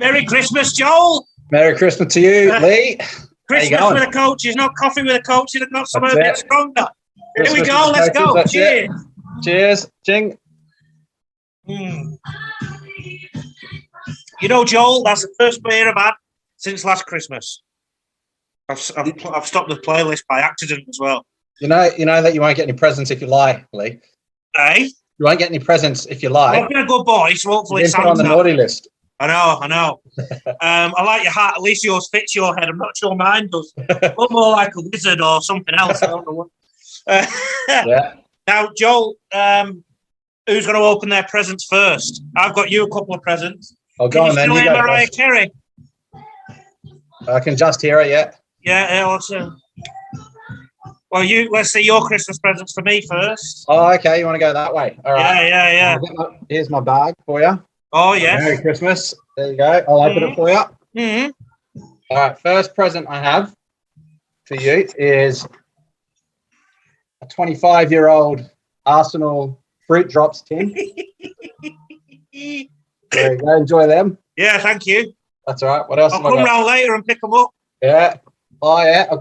Merry Christmas, Joel. Merry Christmas to you, Lee. Christmas with a coach is not coffee with a coach. It's not something a bit stronger. Here we go. Let's go. Cheers. Cheers. Ching. You know, Joel, that's the first beer I've had since last Christmas. I've stopped the playlist by accident as well. You know that you won't get any presents if you lie, Lee. Eh? You won't get any presents if you lie. I've been a good boy, so hopefully it's on the naughty list. I know. I like your hat. At least yours fits your head. I'm not sure mine does. Look more like a wizard or something else. I don't know what. Yeah. Now, Joel, who's going to open their presents first? I've got you a couple of presents. Oh, go on then. You go Mariah Carey? I can just hear it, yeah. Yeah, awesome. Well, let's see your Christmas presents for me first. Oh, okay. You want to go that way? All right. Yeah. Here's my bag for you. Oh, yes. Merry Christmas. There you go. I'll open it for you. Mm-hmm. All right. First present I have for you is a 25-year-old Arsenal fruit drops tin. There you go. Enjoy them. Yeah, thank you. That's all right. What else? I'll come round later and pick them up. Yeah. Oh, yeah.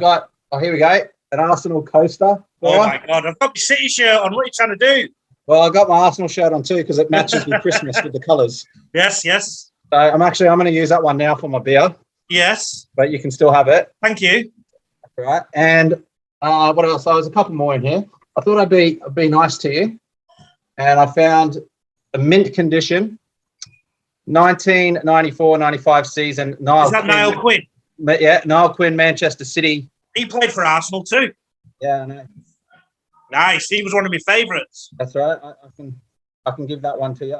Here we go. An Arsenal coaster. My God. I've got my City shirt on. What are you trying to do? Well, I got my Arsenal shirt on too because it matches with Christmas with the colours. Yes. So I'm going to use that one now for my beer. Yes. But you can still have it. Thank you. All right. And what else? There's a couple more in here. I thought I'd be nice to you. And I found a mint condition 1994-95 season. Is that Niall Quinn? Yeah, Niall Quinn, Manchester City. He played for Arsenal too. Yeah, I know. Nice. He was one of my favourites. That's right. I can give that one to you.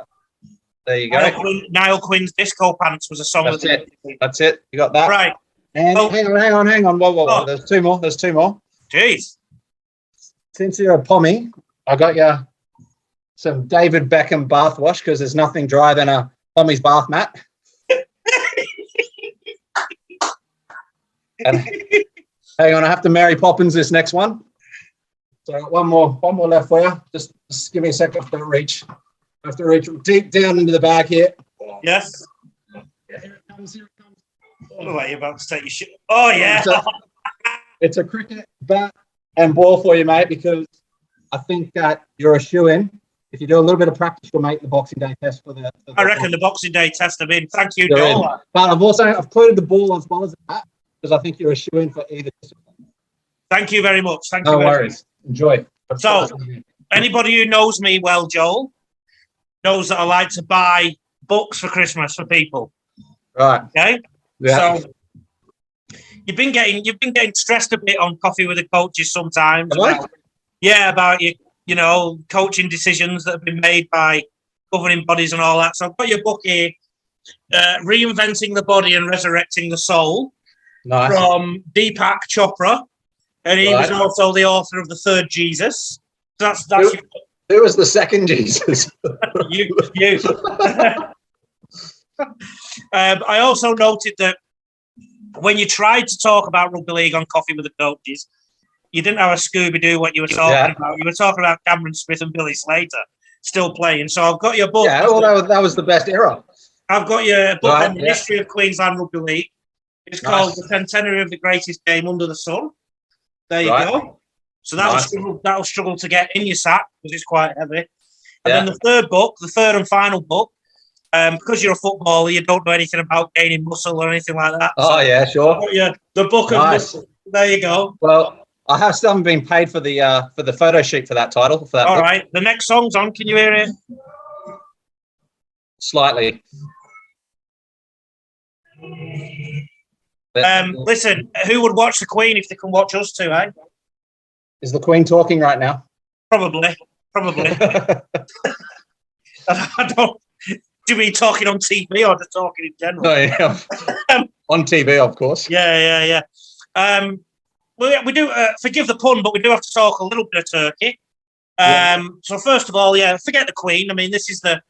There you go. Niall Quinn's Disco Pants was a song. That's it. You got that. Right. And hang on. Whoa. There's two more. Jeez. Since you're a pommy, I got you some David Beckham bath wash because there's nothing drier than a pommy's bath mat. And hang on, I have to Mary Poppins this next one. So one more left for you. Just give me a second. I have to reach deep down into the bag here. Yes. Yeah, here it comes. Oh, you're about to take your shit. Oh, yeah. It's a cricket bat and ball for you, mate, because I think that you're a shoo-in. If you do a little bit of practice, you'll make the Boxing Day test for the I reckon the Boxing Day test I'm in. Thank you, Joel. But I've included the ball as well as the bat because I think you're a shoo-in for either discipline. Thank you very much. No worries. Enjoy. So, anybody who knows me well, Joel, knows that I like to buy books for Christmas for people. Right. Okay. Yeah. So you've been getting stressed a bit on Coffee with the Coaches sometimes. About your coaching decisions that have been made by governing bodies and all that. So I've got your book here, Reinventing the Body and Resurrecting the Soul, from Deepak Chopra. And he was also the author of The Third Jesus. That's who was the second Jesus? you. I also noted that when you tried to talk about rugby league on Coffee with the Coaches, you didn't have a Scooby-Doo what you were talking about. You were talking about Cameron Smith and Billy Slater still playing. So I've got your book. Yeah, well, that was the best era. I've got your book on the history of Queensland Rugby League. It's called The Centenary of the Greatest Game Under the Sun. There you go. So that'll struggle to get in your sack because it's quite heavy. And then the third and final book, because you're a footballer, you don't know anything about gaining muscle or anything like that. Oh, yeah, sure. The book of muscle. There you go. Well, I have still been paid for the photo shoot for that title. For that all book. Right. The next song's on. Can you hear it? Slightly. Listen, who would watch the Queen if they can watch us too, eh? Is the Queen talking right now? Probably. I don't. Do you mean talking on TV or just talking in general? No, yeah. On TV, of course. Yeah. We do. Forgive the pun, but we do have to talk a little bit of turkey. So first of all, forget the Queen. I mean, this is the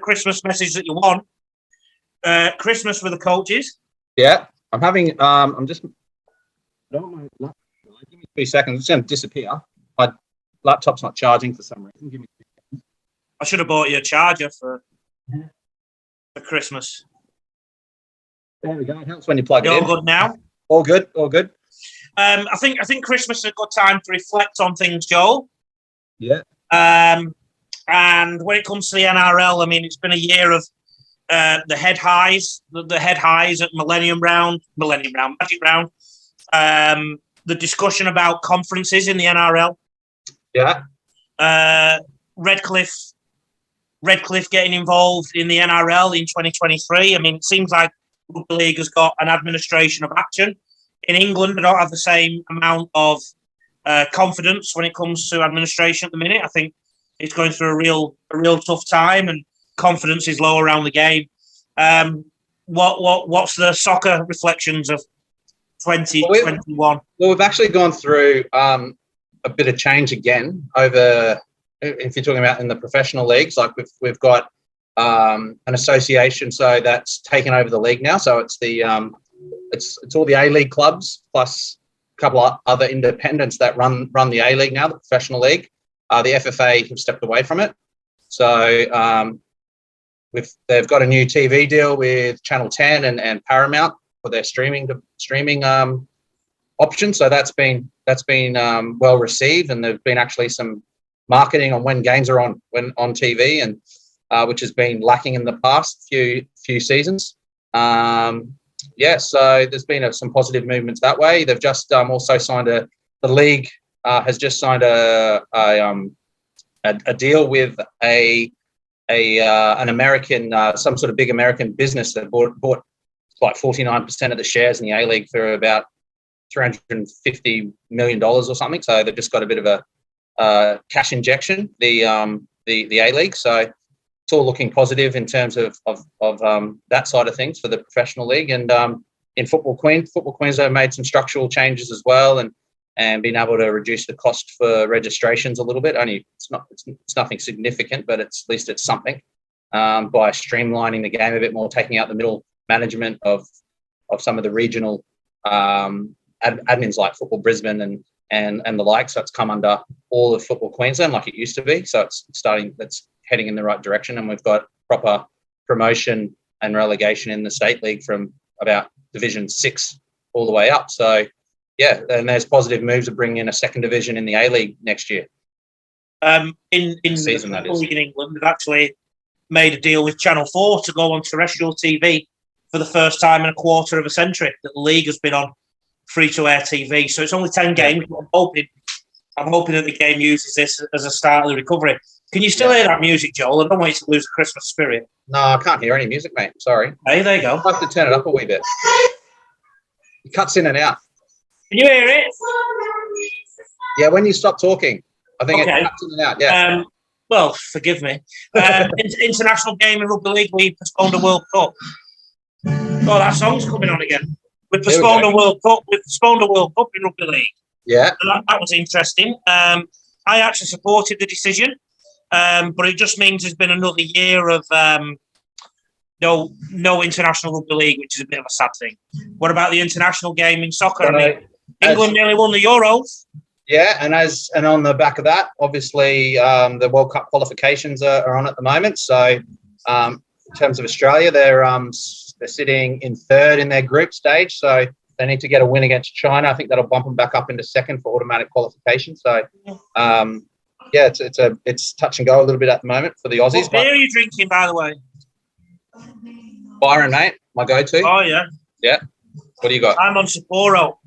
Christmas message that you want. Christmas with the Coaches. Yeah, I'm having. I'm just. Don't my laptop. Give me 3 seconds. It's going to disappear. My laptop's not charging for some reason. Give me 3 seconds. I should have bought you a charger for Christmas. There we go. It helps when you plug it You're in. all good now? All good. All good. I think Christmas is a good time to reflect on things, Joel. Yeah. And when it comes to the NRL, I mean, it's been a year of the head highs at Magic Round. The discussion about conferences in the NRL. Yeah. Redcliffe getting involved in the NRL in 2023. I mean, it seems like Rugby League has got an administration of action. In England, they don't have the same amount of confidence when it comes to administration at the minute. I think it's going through a real tough time, and confidence is low around the game. What's the soccer reflections of 2021? Well, we've actually gone through a bit of change again over. If you're talking about in the professional leagues, like we've got an association, so that's taken over the league now. So it's the it's all the A-League clubs plus a couple of other independents that run the A-League now, the professional league. The FFA have stepped away from it. So they've got a new TV deal with Channel 10 and Paramount for their streaming option. So that's been well received, and there's been actually some marketing on when games are on TV, and which has been lacking in the past few seasons. So there's been some positive movements that way. They've just also signed the league has just signed a deal with an American some sort of big American business that bought like 49% of the shares in the A-League for about $350 million or something. So they've just got a bit of a cash injection, the A-League. So it's all looking positive in terms of that side of things for the professional league. And in Football Queensland have made some structural changes as well, and been able to reduce the cost for registrations a little bit. It's nothing significant, but at least it's something by streamlining the game a bit more, taking out the middle management of some of the regional admins like Football Brisbane and the like. So it's come under all of Football Queensland like it used to be. So it's heading in the right direction, and we've got proper promotion and relegation in the state league from about Division 6 all the way up. So yeah, and there's positive moves of bringing in a second division in the A-League next year. In season, the league in England, they've actually made a deal with Channel 4 to go on terrestrial TV for the first time in a quarter of a century that the league has been on free-to-air TV. So it's only 10 games. But I'm hoping that the game uses this as a start of the recovery. Can you still hear that music, Joel? I don't want you to lose the Christmas spirit. No, I can't hear any music, mate. Sorry. Hey, there you go. I'll have to turn it up a wee bit. It cuts in and out. Can you hear it? Yeah, when you stop talking, I think it cuts in and out. Yeah. Well, forgive me. International game in Rugby League, we postponed a World Cup. Oh, that song's coming on again. We postponed a World Cup. We postponed a World Cup in Rugby League. Yeah. That was interesting. I actually supported the decision, but it just means there's been another year of no international Rugby League, which is a bit of a sad thing. What about the international game in soccer? England nearly won the Euros. Yeah, and on the back of that, obviously, the World Cup qualifications are on at the moment. So, in terms of Australia, they're sitting in third in their group stage. So they need to get a win against China. I think that'll bump them back up into second for automatic qualification. So, it's touch and go a little bit at the moment for the Aussies. What beer are you drinking, by the way? Byron, mate, my go-to. Oh yeah. Yeah. What do you got? I'm on Sapporo.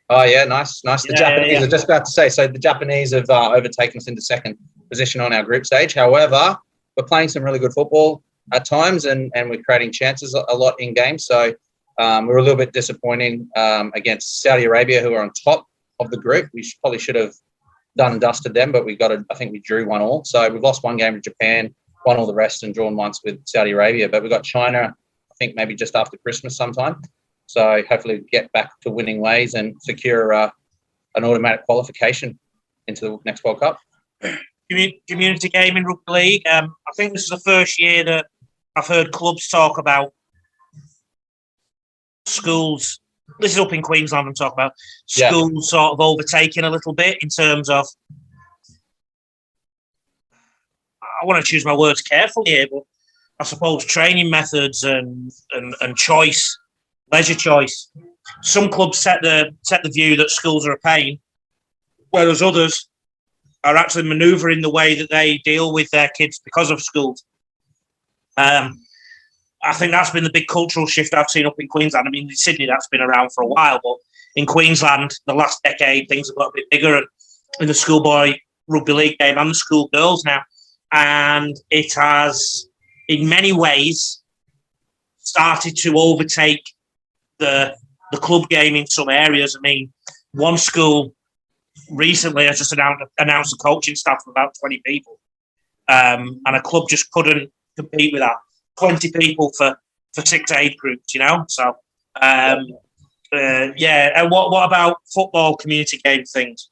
Oh, yeah, nice. The Japanese, I was just about to say, so the Japanese have overtaken us into second position on our group stage. However, we're playing some really good football at times, and we're creating chances a lot in games. So we're a little bit disappointing against Saudi Arabia, who are on top of the group. We probably should have done and dusted them, but I think we drew 1-1. So we've lost one game to Japan, won all the rest, and drawn once with Saudi Arabia. But we've got China, I think maybe just after Christmas sometime. So hopefully get back to winning ways and secure an automatic qualification into the next World Cup. Community game in Rugby League. I think this is the first year that I've heard clubs talk about schools. This is up in Queensland I'm talking about. Schools sort of overtaking a little bit in terms of, I want to choose my words carefully here, but I suppose training methods and choice leisure choice. Some clubs set the view that schools are a pain, whereas others are actually manoeuvring the way that they deal with their kids because of schools. I think that's been the big cultural shift I've seen up in Queensland. I mean, in Sydney, that's been around for a while, but in Queensland, the last decade, things have got a bit bigger in the schoolboy rugby league game and the school girls now. And it has, in many ways, started to overtake the club game in some areas. I mean, one school recently has just announced a coaching staff of about 20 people. And a club just couldn't compete with that. 20 people for 6 age groups, you know? So, yeah. And what about football community game things?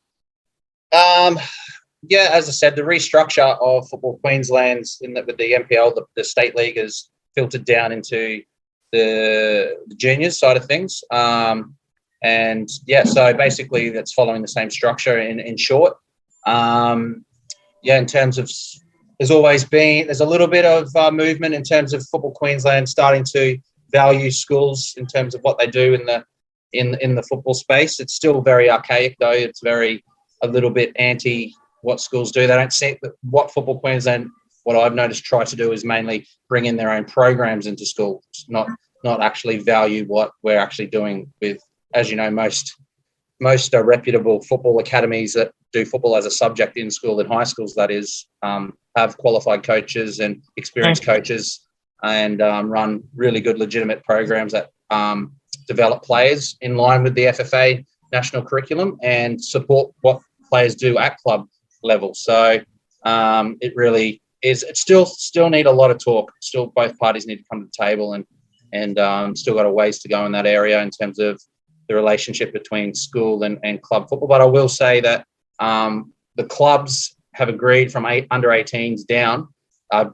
Yeah, as I said, the restructure of Football Queensland with the NPL, the state league, has filtered down into the juniors side of things. And yeah, so basically that's following the same structure in short. Yeah, in terms of, there's a little bit of movement in terms of Football Queensland starting to value schools in terms of what they do in the football space. It's still very archaic though. It's a little bit anti what schools do. They don't see what Football Queensland, what I've noticed, try to do is mainly bring in their own programs into schools, not actually value what we're actually doing with, as you know, most reputable football academies that do football as a subject in school, in high schools, that is, have qualified coaches and experienced coaches and run really good, legitimate programs that develop players in line with the FFA national curriculum and support what players do at club level. So it really is. It still need a lot of talk. Still, both parties need to come to the table and still got a ways to go in that area in terms of the relationship between school and club football. But I will say that the clubs have agreed from under 18s down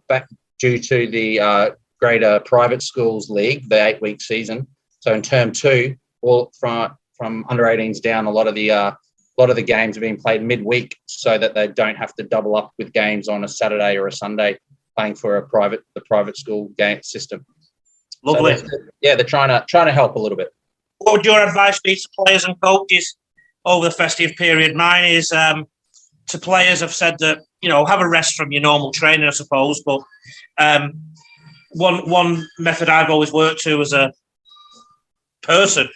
back due to the greater private schools league, the 8-week season. So in term 2, all from under 18s down, a lot of the games are being played midweek so that they don't have to double up with games on a Saturday or a Sunday playing for the private school game system. Lovely. So they're trying to help a little bit. What would your advice be to players and coaches over the festive period? Mine is to players, I've said that, have a rest from your normal training, I suppose. But one method I've always worked to as a person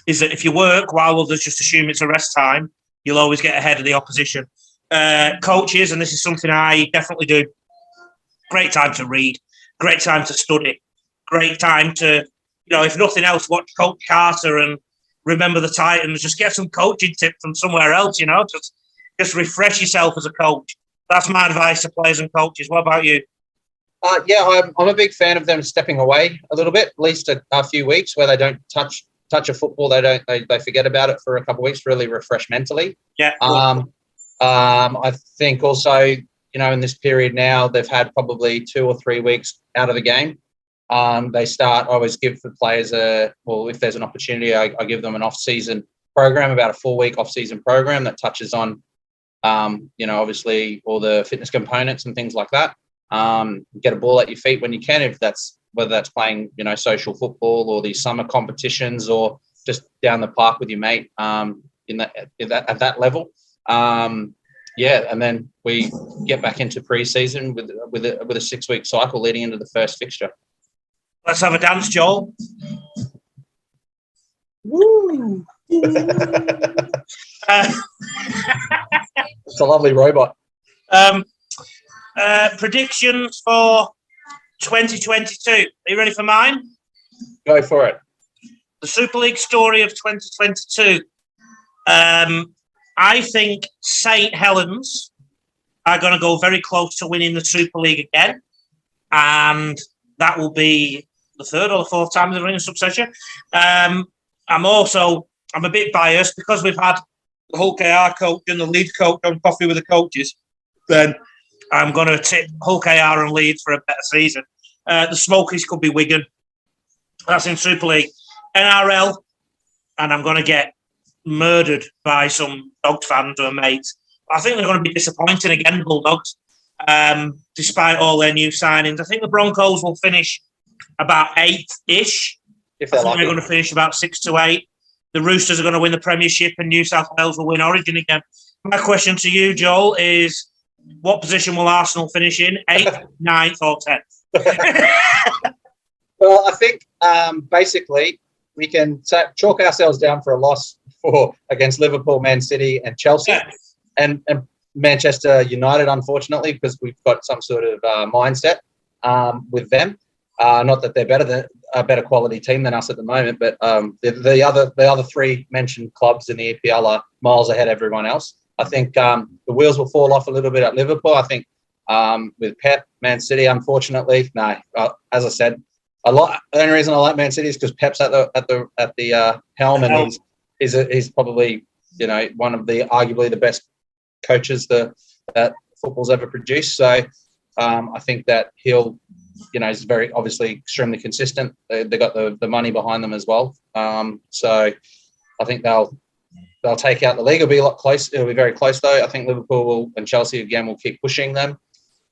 is that if you work while others just assume it's a rest time, you'll always get ahead of the opposition. Coaches, and this is something I definitely do, great time to read, great time to study, great time to, if nothing else, watch Coach Carter and remember the Titans. Just get some coaching tips from somewhere else, just refresh yourself as a coach. That's my advice to players and coaches. What about you? Yeah, I'm a big fan of them stepping away a little bit, at least a few weeks where they don't touch a football. They forget about it for a couple of weeks, really refresh mentally. Yeah. I think also, in this period now, they've had probably 2 or 3 weeks out of the game. I always give the players if there's an opportunity, I give them an off-season program, about a 4-week off-season program that touches on, obviously all the fitness components and things like that. Get a ball at your feet when you can, whether that's playing, social football or these summer competitions or just down the park with your mate at that level. And then we get back into pre-season with a 6-week cycle leading into the first fixture. Let's have a dance, Joel. Woo! It's a lovely robot. Predictions for 2022. Are you ready for mine? Go for it. The Super League story of 2022. I think St. Helens are going to go very close to winning the Super League again. And that will be the 3rd or the 4th time they're in succession. I'm a bit biased because we've had the Hull KR coach and the Leeds coach on Coffee with the Coaches. Then I'm going to tip Hull KR and Leeds for a better season. The Smokies could be Wigan. That's in Super League. NRL, and I'm going to get murdered by some Dogs fans who are mates. I think they're going to be disappointing again, the Bulldogs, despite all their new signings. I think the Broncos will finish about 8th-ish, if I they're think lucky. they're going to finish about 6 to 8. The Roosters are going to win the Premiership, and New South Wales will win Origin again. My question to you, Joel, is what position will Arsenal finish in? 8th, 9th, or 10th? Well, I think basically we can chalk ourselves down for a loss against Liverpool, Man City, and Chelsea, and Manchester United, unfortunately, because we've got some sort of mindset with them. Not that they're a better quality team than us at the moment, but the other three mentioned clubs in the EPL are miles ahead of everyone else. I think the wheels will fall off a little bit at Liverpool. I think with Pep, Man City, unfortunately, no. As I said, the only reason I like Man City is because Pep's at the helm, and he's probably one of arguably the best coaches that football's ever produced. So I think that he'll. He's very obviously extremely consistent. They got the money behind them as well. So I think they'll take out the league. It'll be a lot close. It'll be very close though. I think Liverpool and Chelsea again will keep pushing them.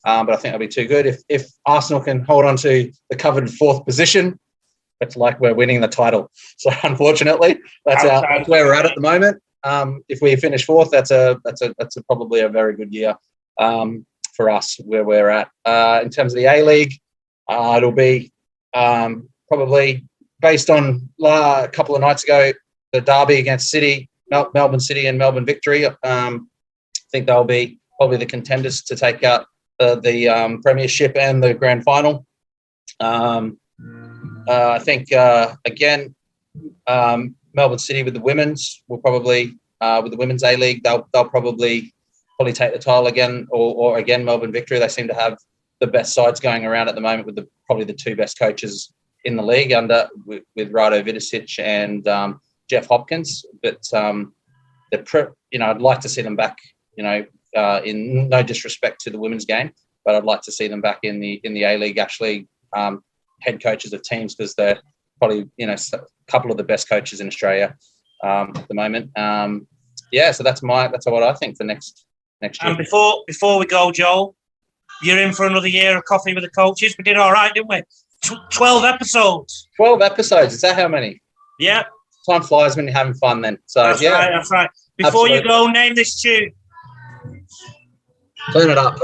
But I think it'll be too good. If Arsenal can hold on to the coveted 4th position, it's like we're winning the title. So unfortunately, that's where we're at the moment. If we finish 4th, that's probably a very good year for us where we're at. In terms of the A-League, it'll be probably based on a couple of nights ago, the derby against City, Melbourne City and Melbourne Victory. I think they'll be probably the contenders to take out the Premiership and the Grand Final. I think, again, Melbourne City with the women's will probably, with the Women's A-League, they'll probably take the title again, or again, Melbourne Victory. They seem to have the best sides going around at the moment with probably the 2 best coaches in the league with Rado Vidicic and Jeff Hopkins. But I'd like to see them back. In no disrespect to the women's game, but I'd like to see them back in the A-League actually head coaches of teams, because they're probably a couple of the best coaches in Australia at the moment. So that's what I think for next year. And before we go, Joel, you're in for another year of Coffee with the Coaches. We did all right, didn't we? 12 episodes. 12 episodes. Is that how many? Yeah. Time flies when you're having fun then. So that's right. That's right. Before you go, name this tune. Turn it up.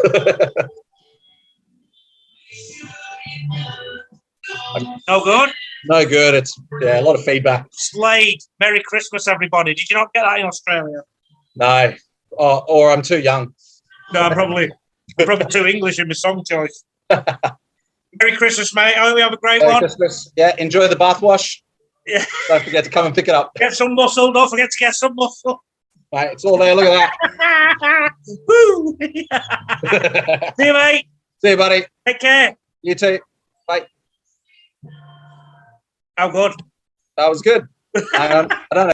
No good? No good. It's a lot of feedback. Slade. Merry Christmas, everybody. Did you not get that in Australia? No. Or I'm too young. No, I'm probably too English in my song choice. Merry Christmas, mate. I hope you have a great one. Merry Christmas. Yeah, enjoy the bath wash. Yeah. Don't forget to come and pick it up. Get some muscle. Don't forget to get some muscle. Mate, it's all there. Look at that. Woo! See you, mate. See you, buddy. Take care. You too. Bye. How good? That was good. I don't know.